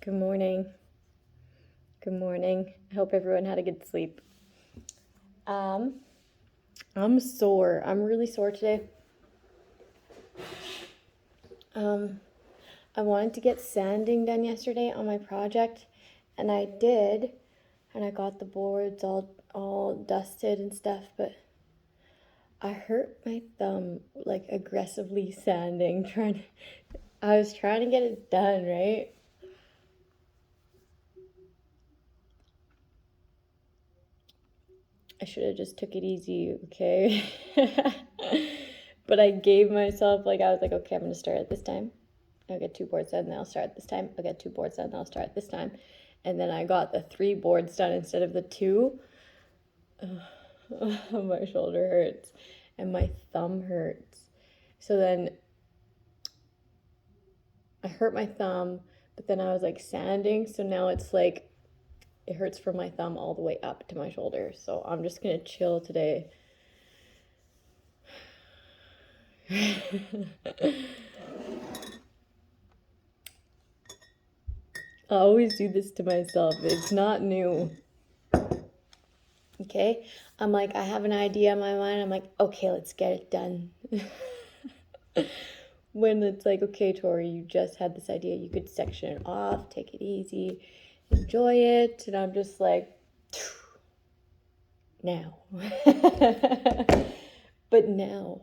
Good morning. Good morning. I hope everyone had a good sleep. I'm sore. I'm really sore today. I wanted to get sanding done yesterday on my project, and I did, and I got the boards all dusted and stuff, but I hurt my thumb like aggressively sanding, I was trying to get it done, right? I should have just took it easy, okay? But I gave myself, I was like, okay, I'm going to start at this time. I'll get 2 boards done, then I'll start at this time. I'll get 2 boards done, then I'll start at this time. And then I got the 3 boards done instead of the 2. My shoulder hurts and my thumb hurts. So then I hurt my thumb, but then I was sanding. So now it's it hurts from my thumb all the way up to my shoulder. So I'm just going to chill today. I always do this to myself. It's not new. Okay? I'm I have an idea in my mind. I'm okay, let's get it done. When it's okay, Tori, you just had this idea. You could section it off, take it easy, enjoy it. And I'm just now. But now.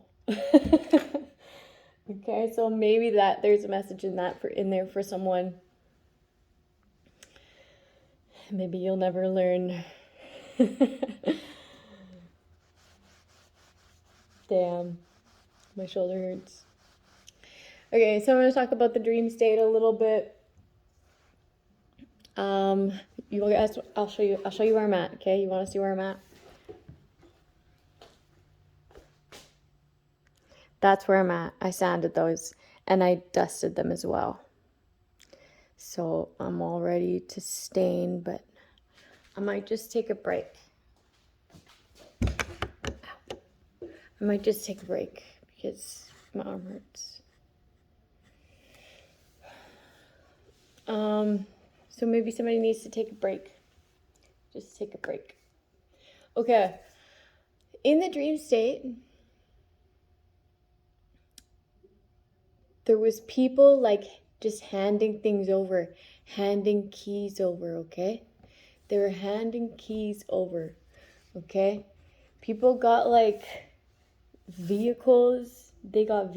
Okay, so maybe there's a message in there for someone. Maybe you'll never learn. Damn, my shoulder hurts. Okay, so I'm going to talk about the dream state a little bit. You guys, I'll show you where I'm at. Okay, you want to see where I'm at? That's where I'm at. I sanded those and I dusted them as well. So I'm all ready to stain, but I might just take a break. I might just take a break because my arm hurts. So maybe somebody needs to take a break. Just take a break. Okay. In the dream state, there was people just handing things over, handing keys over, okay? They were handing keys over, okay? People got vehicles, they got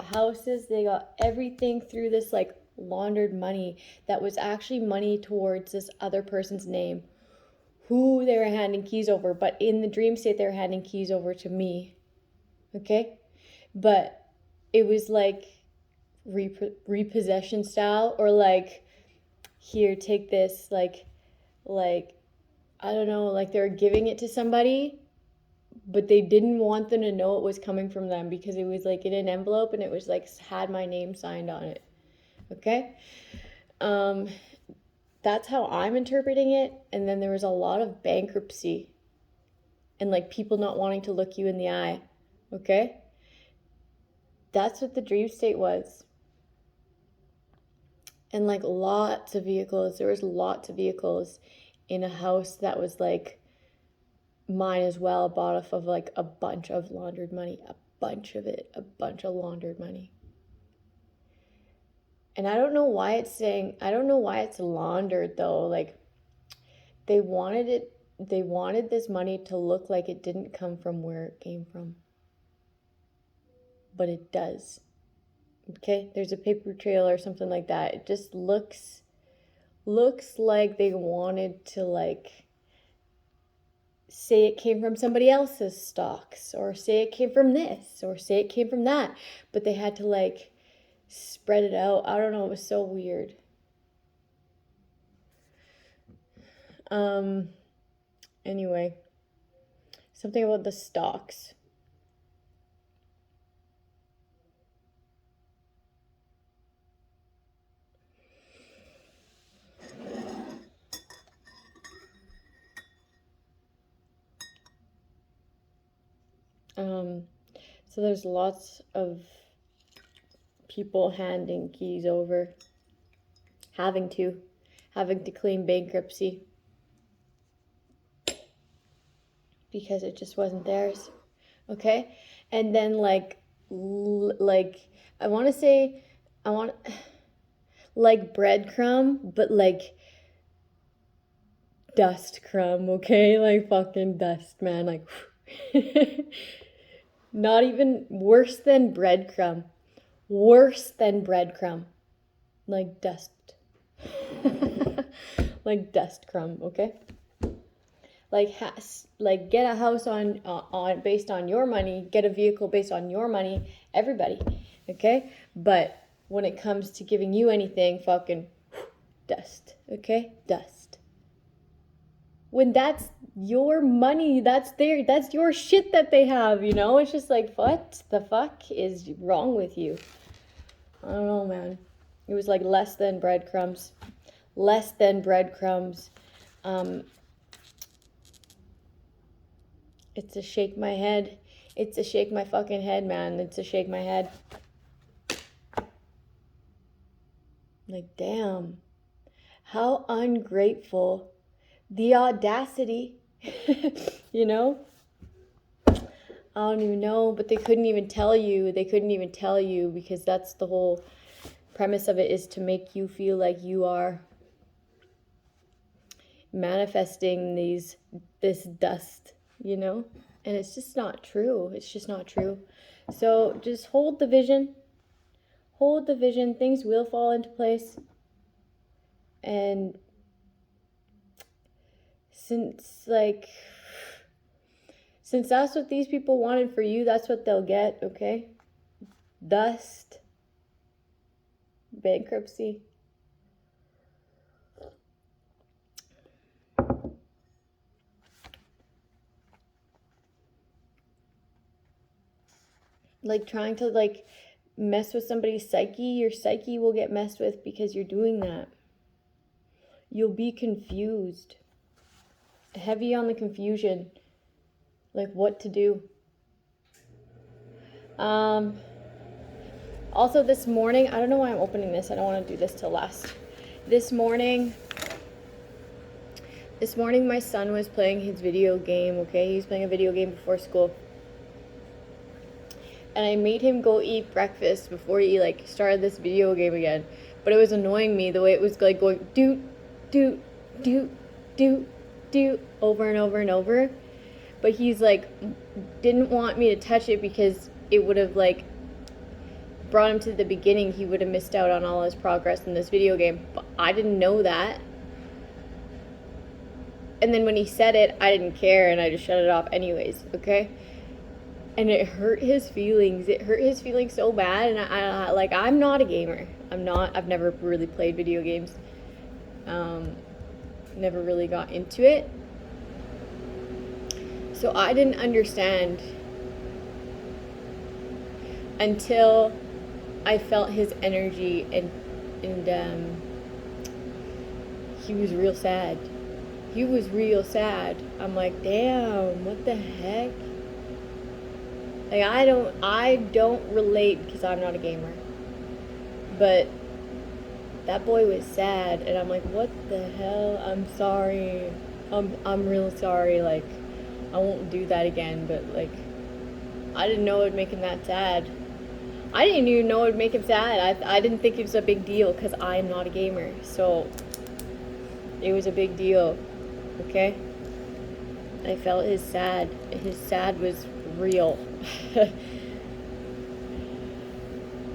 houses, they got everything through this laundered money that was actually money towards this other person's name who they were handing keys over. But in the dream state, they were handing keys over to me, okay? But it was repossession style, or here, take this, I don't know, they were giving it to somebody, but they didn't want them to know it was coming from them because it was in an envelope and it was had my name signed on it. Okay? That's how I'm interpreting it. And then there was a lot of bankruptcy and people not wanting to look you in the eye. Okay? That's what the dream state was. And lots of vehicles. There was lots of vehicles in a house that was mine as well, bought off of a bunch of laundered money, a bunch of laundered money. And I don't know why it's laundered though. They wanted this money to look like it didn't come from where it came from. But it does. Okay? There's a paper trail or something like that. It just looks like they wanted to say it came from somebody else's stocks, or say it came from this, or say it came from that, but they had to spread it out. I don't know, it was so weird. Anyway, something about the stocks. So there's lots of people handing keys over. having to claim bankruptcy because it just wasn't theirs. Okay? And then like I want like breadcrumb, but like dust crumb, okay? Like fucking dust, man. Like not even worse than breadcrumb. Worse than breadcrumb. Like dust. Like dust crumb, okay? Like get a house on based on your money, get a vehicle based on your money, everybody, okay? But when it comes to giving you anything, fucking dust, okay? Dust. When that's your money, that's your shit that they have, you know? It's just like, what the fuck is wrong with you? I don't know, man. It was like less than breadcrumbs. Less than breadcrumbs. It's a shake my head. It's a shake my fucking head, man. It's a shake my head. Like, damn. How ungrateful. The audacity. You know? I don't even know, but they couldn't even tell you. They couldn't even tell you because that's the whole premise of it, is to make you feel like you are manifesting this dust, you know? And it's just not true. It's just not true. So just hold the vision. Hold the vision. Things will fall into place. And since that's what these people wanted for you, that's what they'll get, okay? Dust. Bankruptcy. Like trying to like mess with somebody's psyche, your psyche will get messed with because you're doing that. You'll be confused. Heavy on the confusion. Like what to do. Also this morning, I don't know why I'm opening this. I don't want to do this till last. This morning my son was playing his video game, okay? He was playing a video game before school. And I made him go eat breakfast before he like started this video game again. But it was annoying me the way it was like going doot, doot, doot, doot, doot, over and over and over. But he's like, didn't want me to touch it because it would have like brought him to the beginning. He would have missed out on all his progress in this video game. But I didn't know that. And then when he said it, I didn't care and I just shut it off anyways, okay? And it hurt his feelings. It hurt his feelings so bad. And I'm not a gamer. I've never really played video games. Never really got into it. So I didn't understand until I felt his energy and he was real sad. He was real sad. I'm like, damn, what the heck? Like I don't relate because I'm not a gamer. But that boy was sad and I'm like, what the hell? I'm sorry. I'm real sorry. Like I won't do that again, but like I didn't know it would make him that sad. I didn't even know it would make him sad. I didn't think it was a big deal because I'm not a gamer. So it was a big deal. Okay? I felt his sad. His sad was real.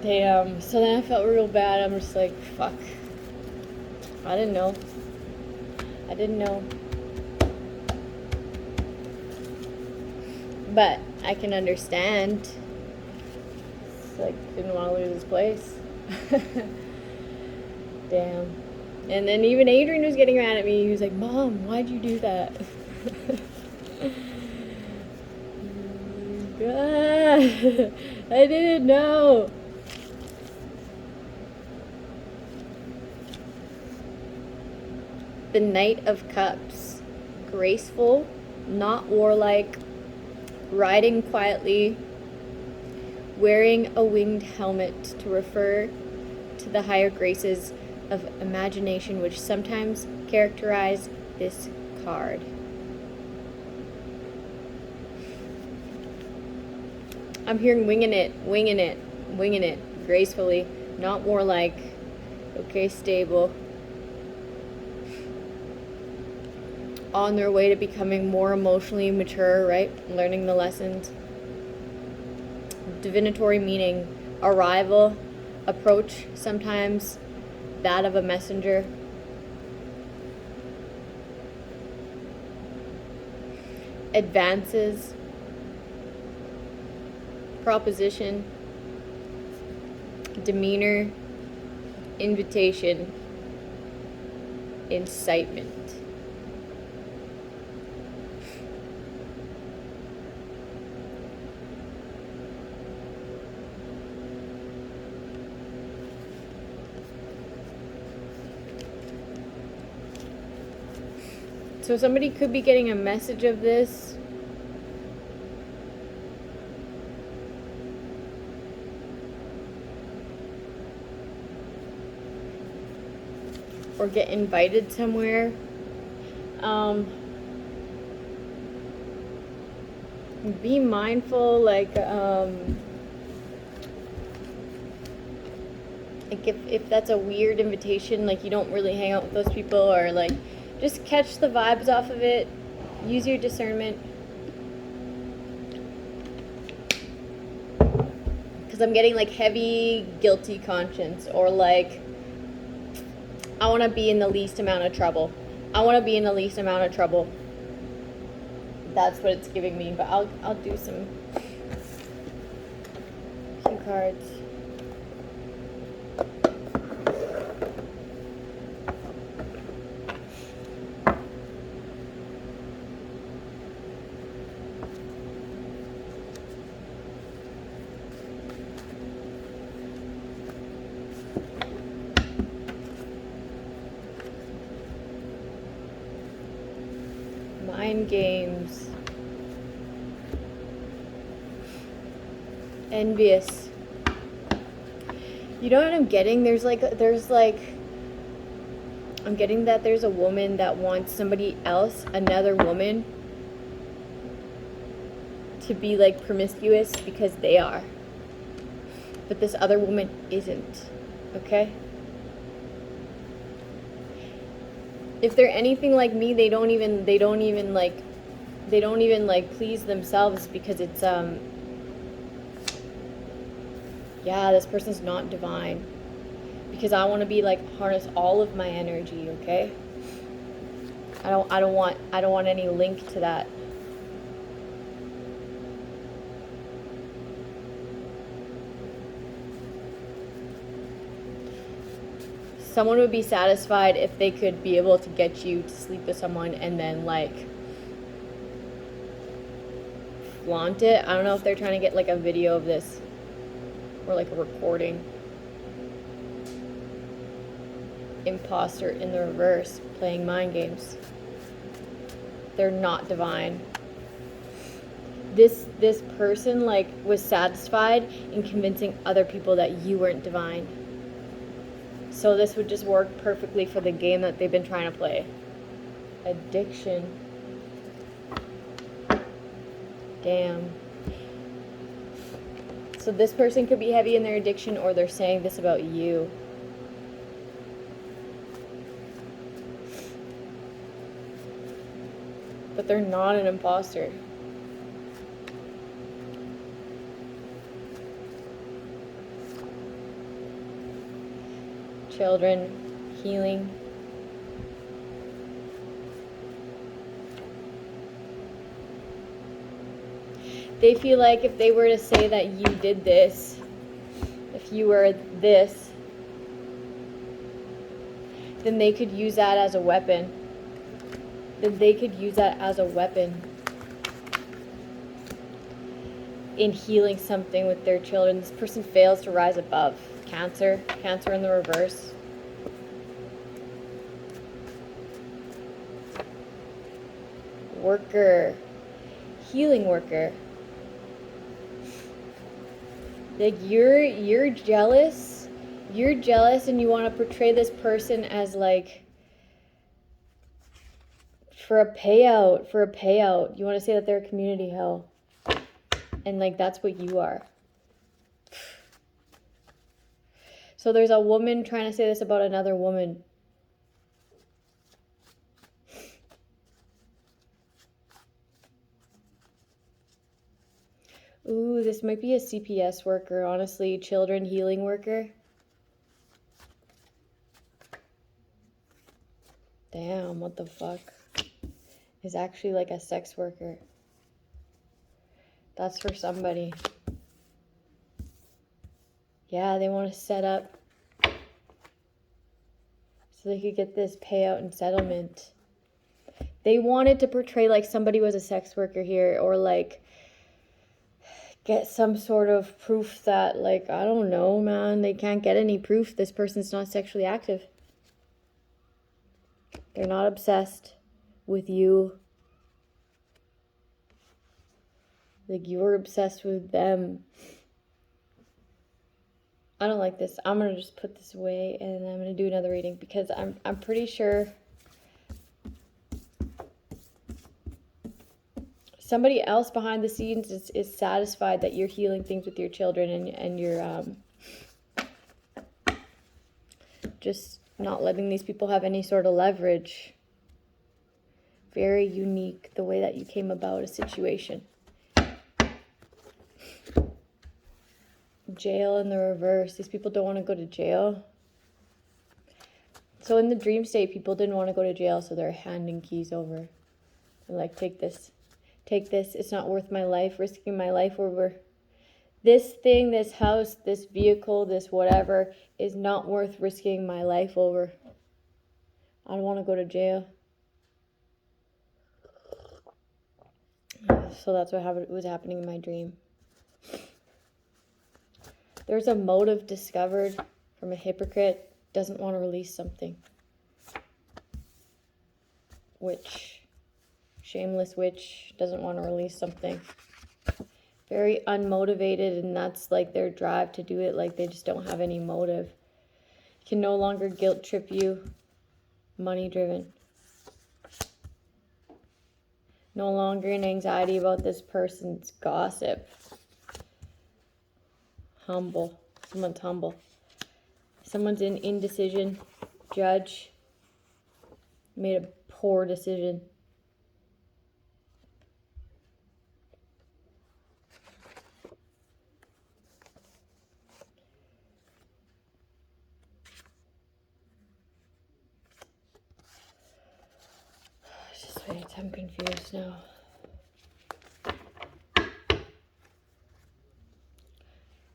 Damn. So then I felt real bad. I'm just like, fuck. I didn't know. But I can understand. It's like, didn't want to lose his place. Damn. And then even Adrian was getting mad at me. He was like, Mom, why'd you do that? God, I didn't know. The Knight of Cups. Graceful, not warlike, riding quietly, wearing a winged helmet to refer to the higher graces of imagination, which sometimes characterize this card. I'm hearing winging it, gracefully, not more like, okay, stable. On their way to becoming more emotionally mature, right? Learning the lessons. Divinatory meaning, arrival, approach, sometimes that of a messenger. Advances, proposition, demeanor, invitation, incitement. So somebody could be getting a message of this. Or get invited somewhere. Be mindful, like if that's a weird invitation, like you don't really hang out with those people, or like just catch the vibes off of it. Use your discernment. Because I'm getting like heavy, guilty conscience, or like I want to be in the least amount of trouble. I want to be in the least amount of trouble. That's what it's giving me. But I'll do some few cards. Mind games. Envious. You know what I'm getting? There's like I'm getting that there's a woman that wants somebody else, another woman, to be like promiscuous because they are. But this other woman isn't. Okay? If they're anything like me, they don't even please themselves, because it's yeah, this person's not divine. Because I want to be like harness all of my energy, okay? I don't want any link to that. Someone would be satisfied if they could be able to get you to sleep with someone and then like flaunt it. I don't know if they're trying to get like a video of this or like a recording. Imposter in the reverse, playing mind games. They're not divine. This person like was satisfied in convincing other people that you weren't divine. So this would just work perfectly for the game that they've been trying to play. Addiction. Damn. So this person could be heavy in their addiction, or they're saying this about you. But they're not an imposter. Children, healing. They feel like if they were to say that you did this, if you were this, then they could use that as a weapon. Then they could use that as a weapon in healing something with their children. This person fails to rise above. Cancer in the reverse. Worker, healing worker. Like you're jealous You're jealous and you want to portray this person as like, for a payout. You want to say that they're a community hoe. And like, that's what you are. So there's a woman trying to say this about another woman. Ooh, this might be a CPS worker, honestly. Children healing worker. Damn, what the fuck? Is actually like a sex worker. That's for somebody. Yeah, they want to set up so they could get this payout and settlement. They wanted to portray like somebody was a sex worker here, or like get some sort of proof that, like, I don't know, man, they can't get any proof this person's not sexually active. They're not obsessed with you. Like, you're obsessed with them. I don't like this. I'm going to just put this away and I'm going to do another reading, because I'm pretty sure somebody else behind the scenes is satisfied that you're healing things with your children, and you're just not letting these people have any sort of leverage. Very unique the way that you came about a situation. Jail in the reverse. These people don't want to go to jail. So in the dream state, people didn't want to go to jail, so they're handing keys over. They're like, take this. Take this. It's not worth my life, risking my life over. This thing, this house, this vehicle, this whatever is not worth risking my life over. I don't want to go to jail. So that's what was happening in my dream. There's a motive discovered from a hypocrite. Doesn't want to release something. Witch. Shameless witch. Doesn't want to release something. Very unmotivated, and that's like their drive to do it. Like, they just don't have any motive. Can no longer guilt trip you. Money driven. No longer in anxiety about this person's gossip. Humble. Someone's humble. Someone's in indecision. Judge. Made a poor decision. Just wait, I'm confused now.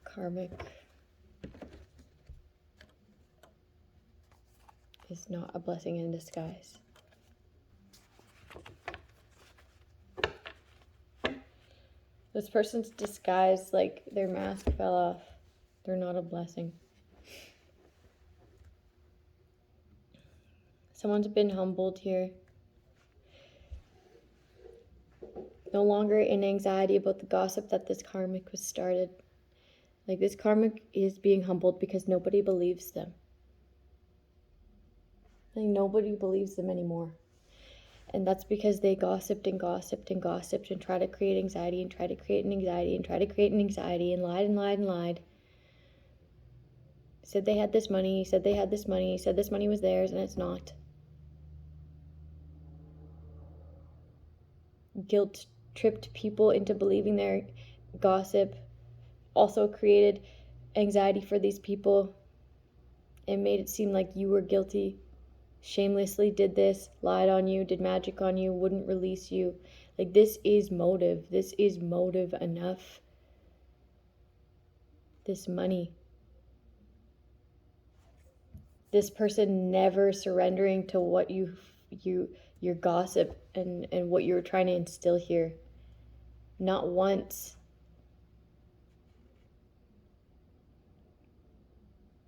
Karmic is not a blessing in disguise. This person's disguise, like their mask fell off. They're not a blessing. Someone's been humbled here. No longer in anxiety about the gossip that this karmic was started. Like, this karmic is being humbled because nobody believes them. Like, nobody believes them anymore. And that's because they gossiped and gossiped and gossiped and tried to create anxiety and tried to create an anxiety and tried to create an anxiety and lied and lied and lied. Said they had this money, said they had this money, said this money was theirs, and it's not. Guilt tripped people into believing their gossip. Also created anxiety for these people and made it seem like you were guilty. Shamelessly did this, lied on you, did magic on you, wouldn't release you. Like, this is motive. This is motive enough. This money. This person never surrendering to what your gossip and what you were trying to instill here. Not once.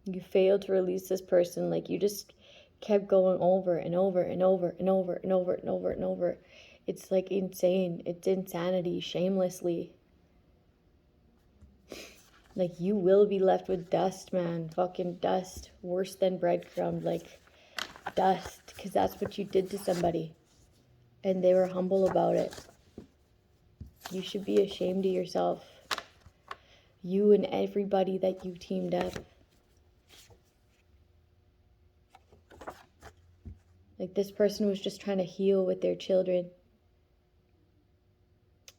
You failed to release this person. Like, you just kept going over and over and over and over and over and over and over. It's like insane. It's insanity, shamelessly. Like, you will be left with dust, man. Fucking dust. Worse than breadcrumb. Like, dust. Because that's what you did to somebody. And they were humble about it. You should be ashamed of yourself. You and everybody that you teamed up. Like, this person was just trying to heal with their children.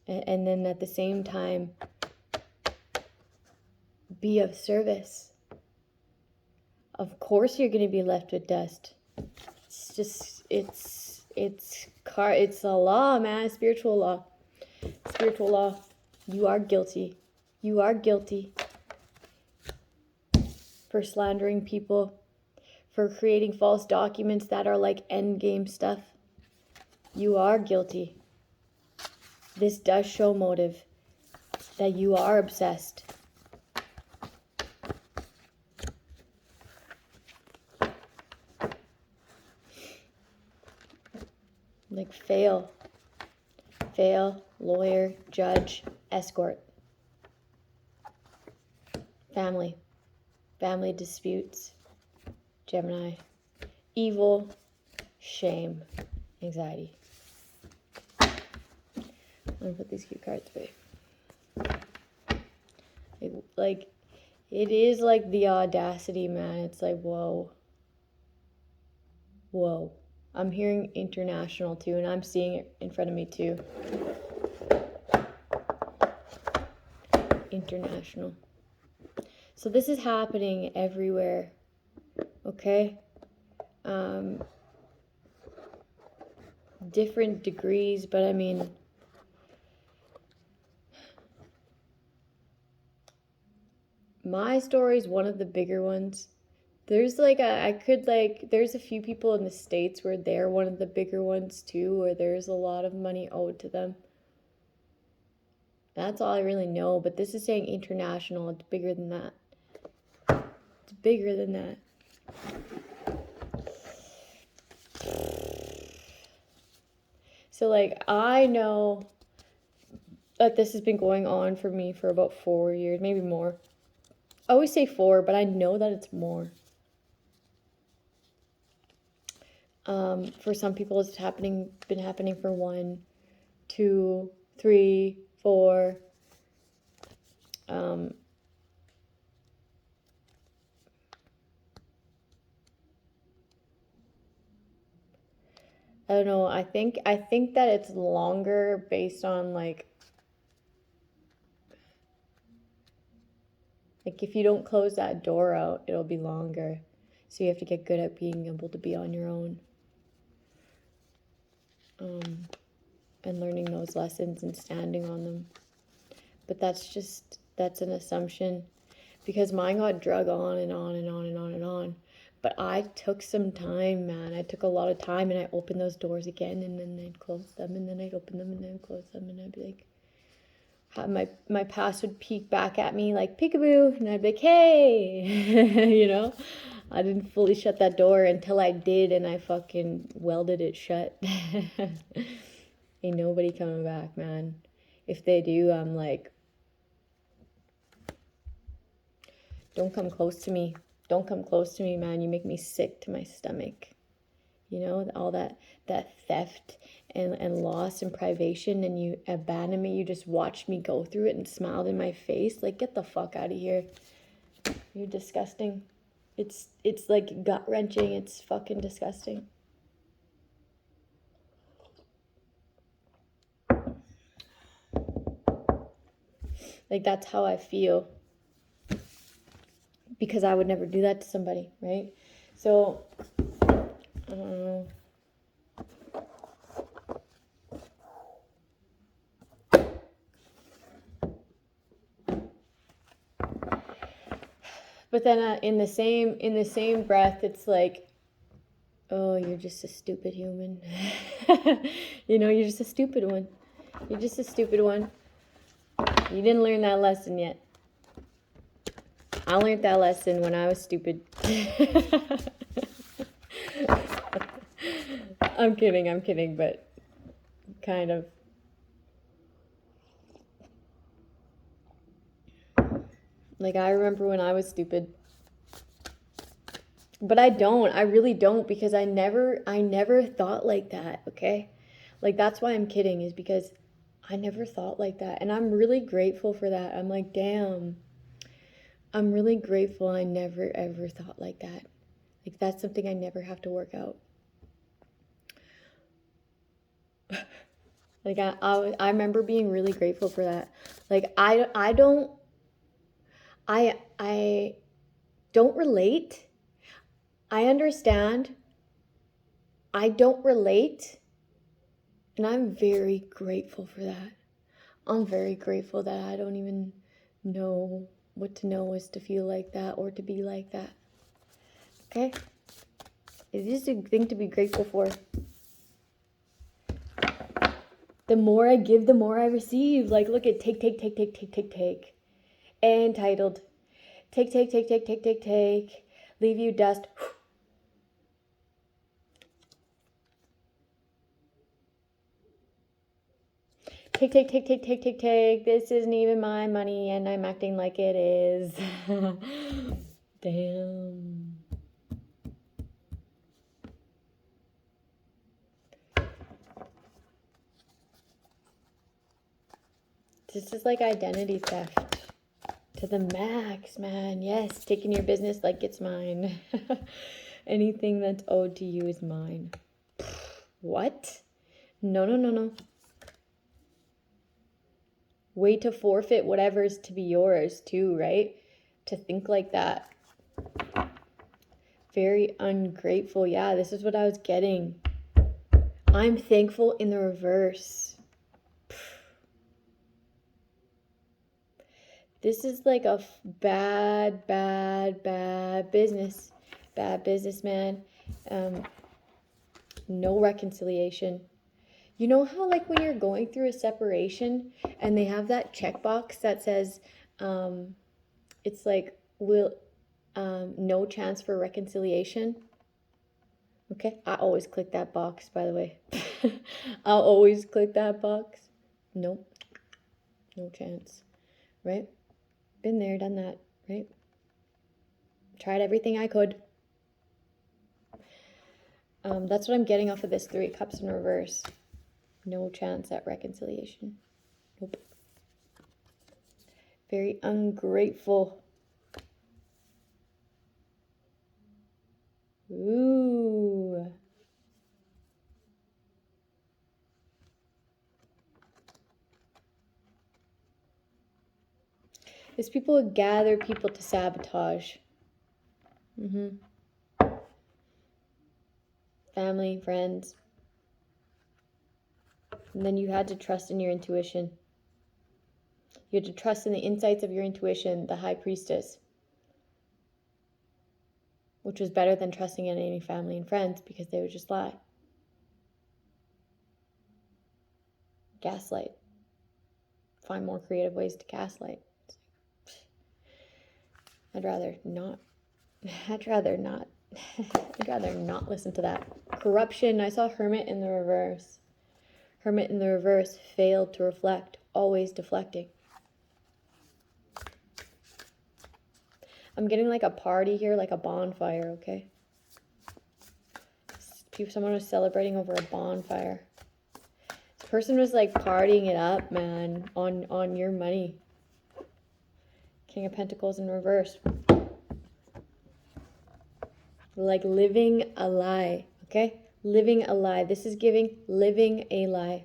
And then at the same time, be of service. Of course you're going to be left with dust. It's just, it's a law, man. Spiritual law. Spiritual law. You are guilty. You are guilty for slandering people, for creating false documents that are like endgame stuff. You are guilty. This does show motive, that you are obsessed. Like, fail, lawyer, judge, escort. Family disputes, Gemini. Evil, shame, anxiety. I'm gonna put these cute cards away. It is like the audacity, man. It's like, whoa. I'm hearing international too, and I'm seeing it in front of me too. International. So this is happening everywhere, okay? Different degrees, but I mean, my story is one of the bigger ones. There's there's a few people in the States where they're one of the bigger ones too, where there's a lot of money owed to them. That's all I really know, but this is saying international. It's bigger than that. It's bigger than that. So, like, I know that this has been going on for me for about 4 years, maybe more. I always say 4, but I know that it's more. For some people, it's been happening for 1, 2, 3, 4. I don't know. I think that it's longer based on like if you don't close that door out, it'll be longer. So you have to get good at being able to be on your own. And learning those lessons and standing on them. But that's an assumption, because mine got drug on and on and on and on and on. But I took some time, man. I took a lot of time, and I opened those doors again, and then I'd close them, and then I'd open them, and then close them, and I'd be like, my past would peek back at me like peekaboo, and I'd be like, hey, you know? I didn't fully shut that door until I did, and I fucking welded it shut. Ain't nobody coming back, man. If they do, I'm like, don't come close to me. Don't come close to me, man. You make me sick to my stomach. You know, all that theft and loss and privation, and you abandon me. You just watched me go through it and smiled in my face. Like, get the fuck out of here. You're disgusting. It's like gut-wrenching. It's fucking disgusting. Like, that's how I feel. Because I would never do that to somebody, right? So, I don't know. But then in the same breath, it's like, oh, you're just a stupid human. You know, you're just a stupid one. You're just a stupid one. You didn't learn that lesson yet. I learned that lesson when I was stupid. I'm kidding, but kind of. Like, I remember when I was stupid. But I really don't, because I never thought like that, okay? Like, that's why I'm kidding, is because I never thought like that. And I'm really grateful for that. I'm like, damn, I'm really grateful I never ever thought like that. Like, that's something I never have to work out. Like, I remember being really grateful for that. Like, I don't relate. I understand. I don't relate. And I'm very grateful for that. I'm very grateful that I don't even know what to know is to feel like that or to be like that. Okay? It is a thing to be grateful for. The more I give, the more I receive. Like, look at take. Entitled. Take. Leave you dust. Take. This isn't even my money and I'm acting like it is. Damn. This is like identity theft to the max, man. Yes, taking your business like it's mine. Anything that's owed to you is mine. What? No. Way to forfeit whatever's to be yours too, right? To think like that. Very ungrateful. Yeah, this is what I was getting. I'm thankful in the reverse. This is like a bad business. Bad businessman. No reconciliation. You know how, like, when you're going through a separation and they have that checkbox that says, it's like, no chance for reconciliation? Okay, I always click that box, by the way. I'll always click that box. Nope. No chance. Right? Been there, done that, right? Tried everything I could. That's what I'm getting off of this 3 cups in reverse. No chance at reconciliation. Nope. Very ungrateful. Ooh. These people would gather people to sabotage. Family, friends. And then you had to trust in your intuition. You had to trust in the insights of your intuition, the high priestess. Which was better than trusting in any family and friends, because they would just lie. Gaslight. Find more creative ways to gaslight. I'd rather not listen to that. Corruption. I saw Hermit in the reverse. Hermit in the reverse failed to reflect, always deflecting. I'm getting like a party here, like a bonfire, okay? Someone was celebrating over a bonfire. This person was like partying it up, man, on your money. King of Pentacles in reverse. Like living a lie, okay? Living a lie. This is giving living a lie.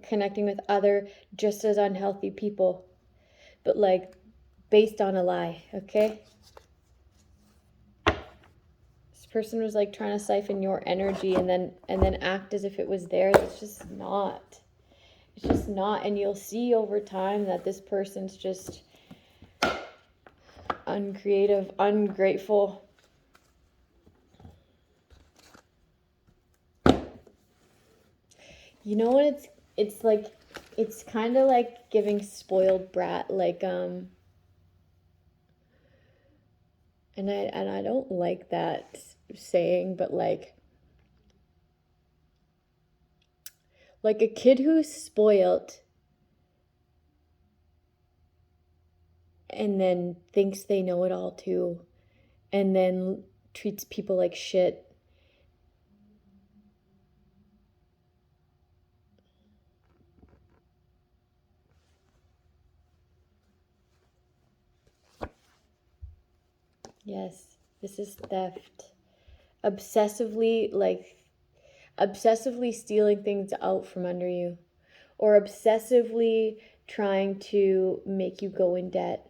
Connecting with other just as unhealthy people, but like based on a lie, okay? This person was like trying to siphon your energy and then act as if it was theirs. It's just not. It's just not. And you'll see over time that this person's just uncreative, ungrateful. You know what it's like? It's kind of like giving spoiled brat, like and I don't like that saying, but like Like a kid who's spoiled and then thinks they know it all too, and then treats people like shit. Yes, this is theft. Obsessively stealing things out from under you, or obsessively trying to make you go in debt,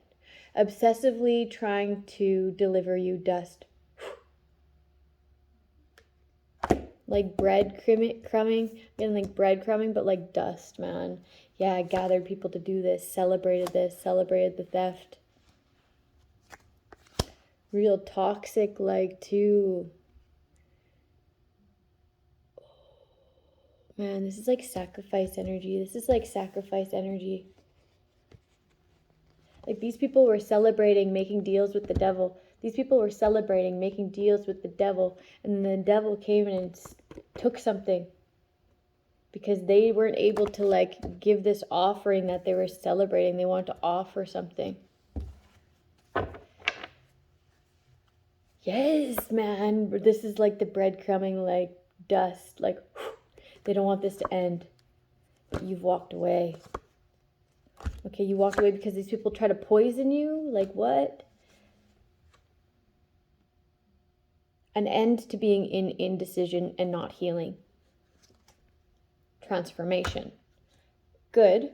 obsessively trying to deliver you dust. Like breadcrumbing, again, like breadcrumbing, but like dust, man. Yeah, I gathered people to do this, celebrated the theft. Real toxic, like, too. Man, this is like sacrifice energy. Like, these people were celebrating making deals with the devil. These people were celebrating making deals with the devil. And the devil came in and took something. Because they weren't able to, like, give this offering that they were celebrating. They wanted to offer something. Yes, man. This is like the breadcrumbing, like, dust. Like, they don't want this to end. But you've walked away. Okay, you walked away because these people try to poison you? Like, what? An end to being in indecision and not healing. Transformation. Good,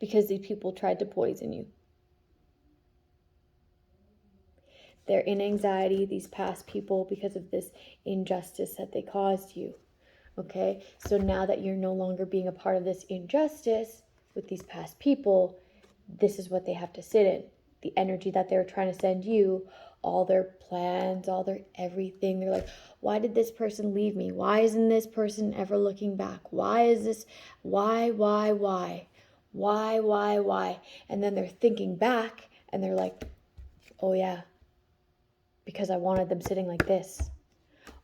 because these people tried to poison you. They're in anxiety, these past people, because of this injustice that they caused you. Okay, so now that you're no longer being a part of this injustice with these past people, this is what they have to sit in. The energy that they were trying to send you, all their plans, all their everything. They're like, why did this person leave me? Why isn't this person ever looking back? Why is this? Why? And then they're thinking back and they're like, oh yeah, because I wanted them sitting like this.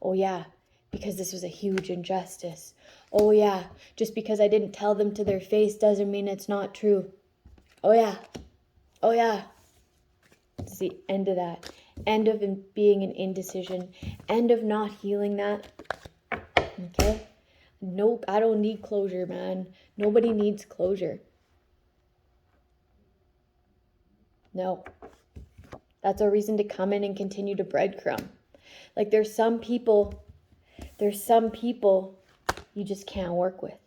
Oh yeah, because this was a huge injustice. Oh yeah, just because I didn't tell them to their face doesn't mean it's not true. Oh yeah. It's the end of that. End of being in indecision. End of not healing that. Okay? Nope, I don't need closure, man. Nobody needs closure. No. That's a reason to come in and continue to breadcrumb. Like, there's some people you just can't work with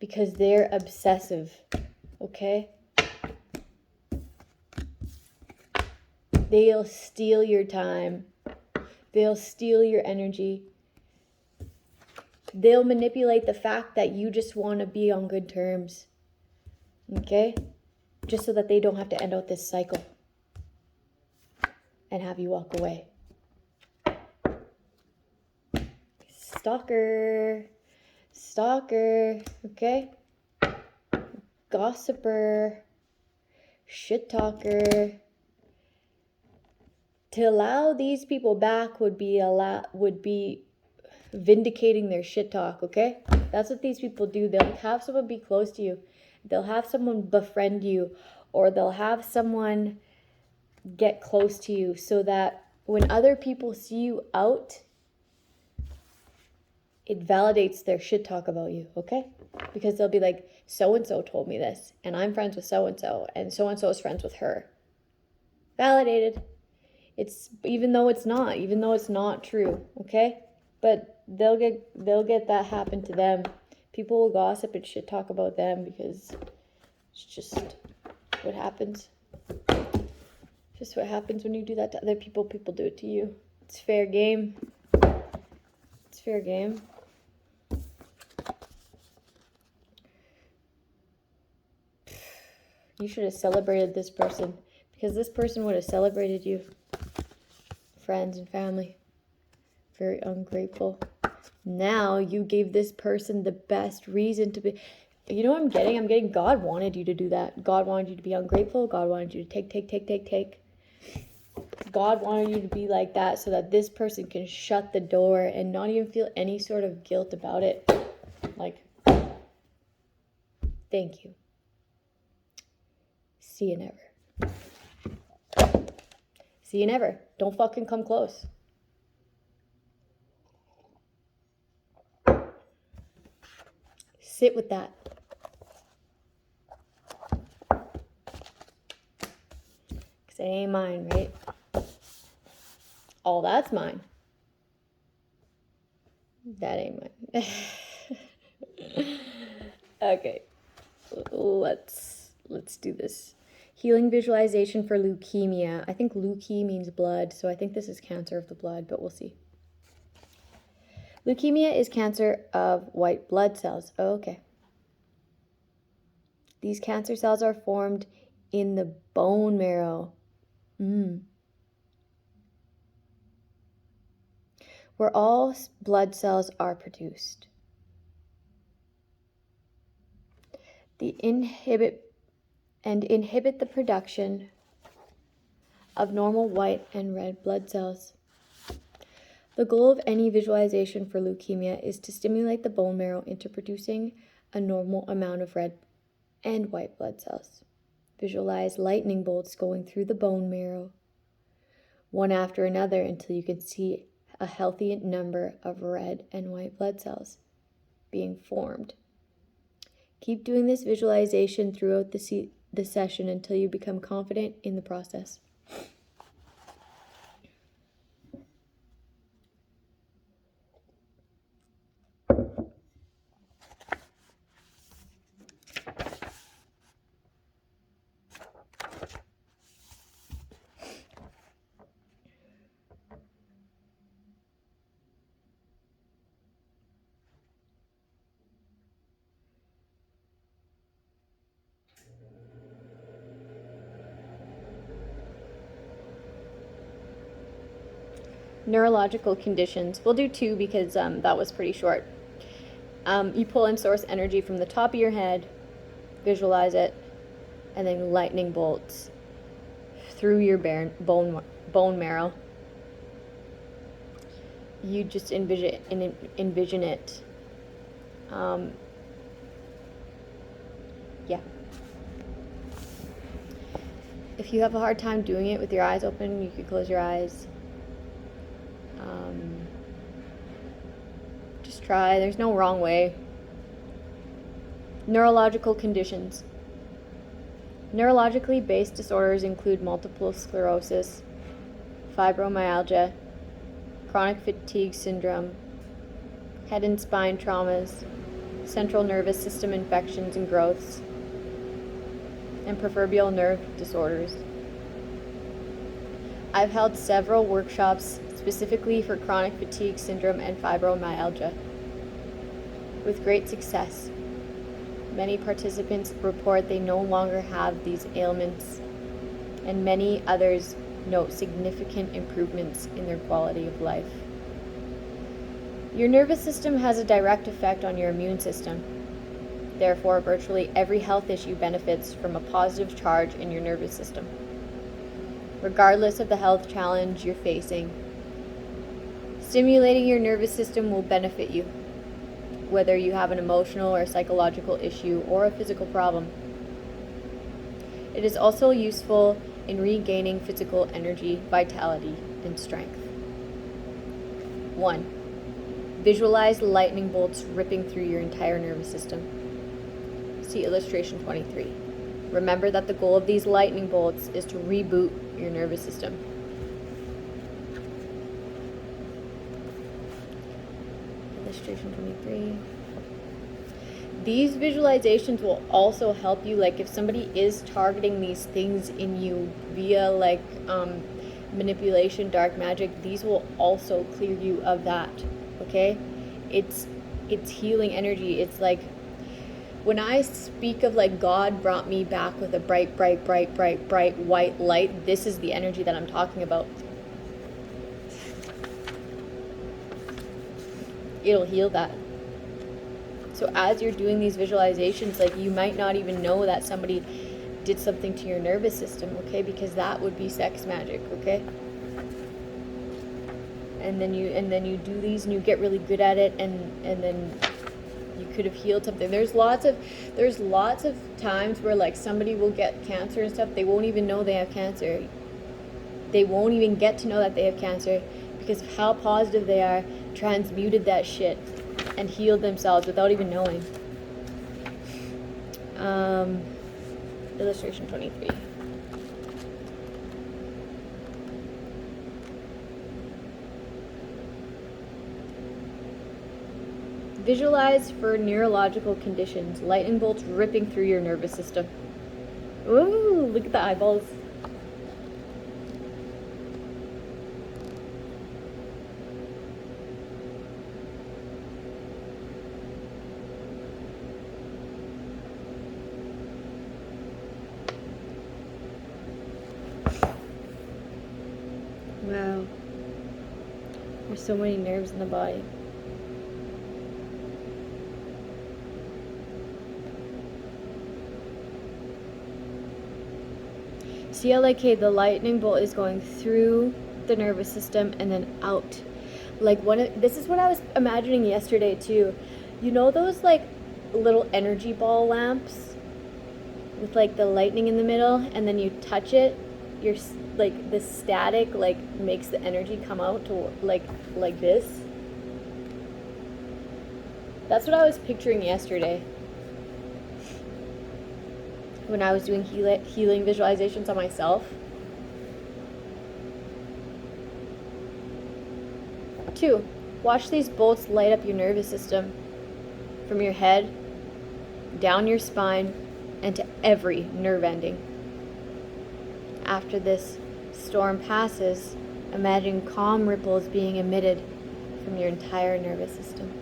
because they're obsessive, okay? They'll steal your time. They'll steal your energy. They'll manipulate the fact that you just want to be on good terms, okay? Just so that they don't have to end out this cycle and have you walk away. Stalker, okay? Gossiper, shit talker. To allow these people back would be vindicating their shit talk, okay? That's what these people do. They'll have someone be close to you. They'll have someone befriend you, or they'll have someone get close to you so that when other people see you out, it validates their shit talk about you, okay? Because they'll be like, so-and-so told me this, and I'm friends with so-and-so is friends with her. Validated. It's even though it's not true, okay? But they'll get that happen to them. People will gossip and shit talk about them because it's just what happens. Just what happens when you do that to other people. People do it to you. It's fair game. It's fair game. You should have celebrated this person because this person would have celebrated you. Friends and family. Very ungrateful. Now you gave this person the best reason to be. You know what I'm getting? I'm getting God wanted you to do that. God wanted you to be ungrateful. God wanted you to take. God wanted you to be like that so that this person can shut the door and not even feel any sort of guilt about it. Like, thank you. See you never. See you never. Don't fucking come close. Sit with that. Because it ain't mine, right? All that's mine. That ain't mine. Okay. Let's do this. Healing visualization for leukemia. I think leuke means blood, so I think this is cancer of the blood, but we'll see. Leukemia is cancer of white blood cells. Oh, okay. These cancer cells are formed in the bone marrow. Where all blood cells are produced. They inhibit the production of normal white and red blood cells. The goal of any visualization for leukemia is to stimulate the bone marrow into producing a normal amount of red and white blood cells. Visualize lightning bolts going through the bone marrow, one after another, until you can see a healthy number of red and white blood cells being formed. Keep doing this visualization throughout the session until you become confident in the process. Neurological conditions. We'll do 2 because that was pretty short. You pull in source energy from the top of your head, visualize it, and then lightning bolts through your bone marrow. You just envision it. Yeah. If you have a hard time doing it with your eyes open, you could close your eyes. Just try. There's no wrong way. Neurological conditions. Neurologically based disorders include multiple sclerosis, fibromyalgia, chronic fatigue syndrome, head and spine traumas, central nervous system infections and growths, and peripheral nerve disorders. I've held several workshops specifically for chronic fatigue syndrome and fibromyalgia, with great success. Many participants report they no longer have these ailments, and many others note significant improvements in their quality of life. Your nervous system has a direct effect on your immune system. Therefore, virtually every health issue benefits from a positive charge in your nervous system. Regardless of the health challenge you're facing, stimulating your nervous system will benefit you, whether you have an emotional or psychological issue or a physical problem. It is also useful in regaining physical energy, vitality, and strength. 1. Visualize lightning bolts ripping through your entire nervous system. See illustration 23. Remember that the goal of these lightning bolts is to reboot your nervous system. Illustration 23. These visualizations will also help you, like if somebody is targeting these things in you via like manipulation, dark magic, these will also clear you of that. Okay? It's healing energy. It's like when I speak of like God brought me back with a bright white light, this is the energy that I'm talking about. It'll heal that. So as you're doing these visualizations, like you might not even know that somebody did something to your nervous system, okay? Because that would be sex magic, okay? And then you do these and you get really good at it, and then you could have healed something. There's lots of times where like somebody will get cancer and stuff, they won't even know they have cancer. They won't even get to know that they have cancer because of how positive they are, transmuted that shit and healed themselves without even knowing. Illustration 23. Visualize for neurological conditions, lightning bolts ripping through your nervous system. Ooh, look at the eyeballs. Wow. There's so many nerves in the body. See how like, the lightning bolt is going through the nervous system and then out. Like this is what I was imagining yesterday too. You know those like little energy ball lamps with like the lightning in the middle, and then you touch it, you're like the static like makes the energy come out to like this. That's what I was picturing yesterday when I was doing healing visualizations on myself. 2, watch these bolts light up your nervous system from your head, down your spine, and to every nerve ending. After this storm passes, imagine calm ripples being emitted from your entire nervous system.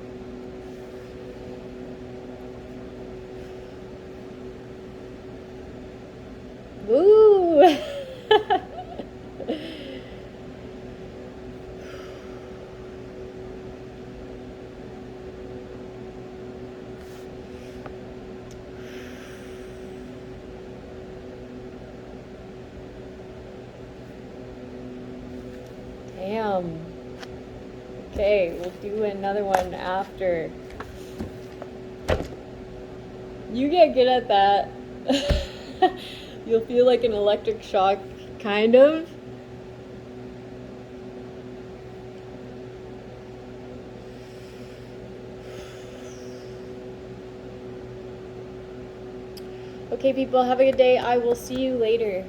Woo! Damn. Okay, we'll do another one after. You get good at that. You'll feel like an electric shock, kind of. Okay, people, have a good day. I will see you later.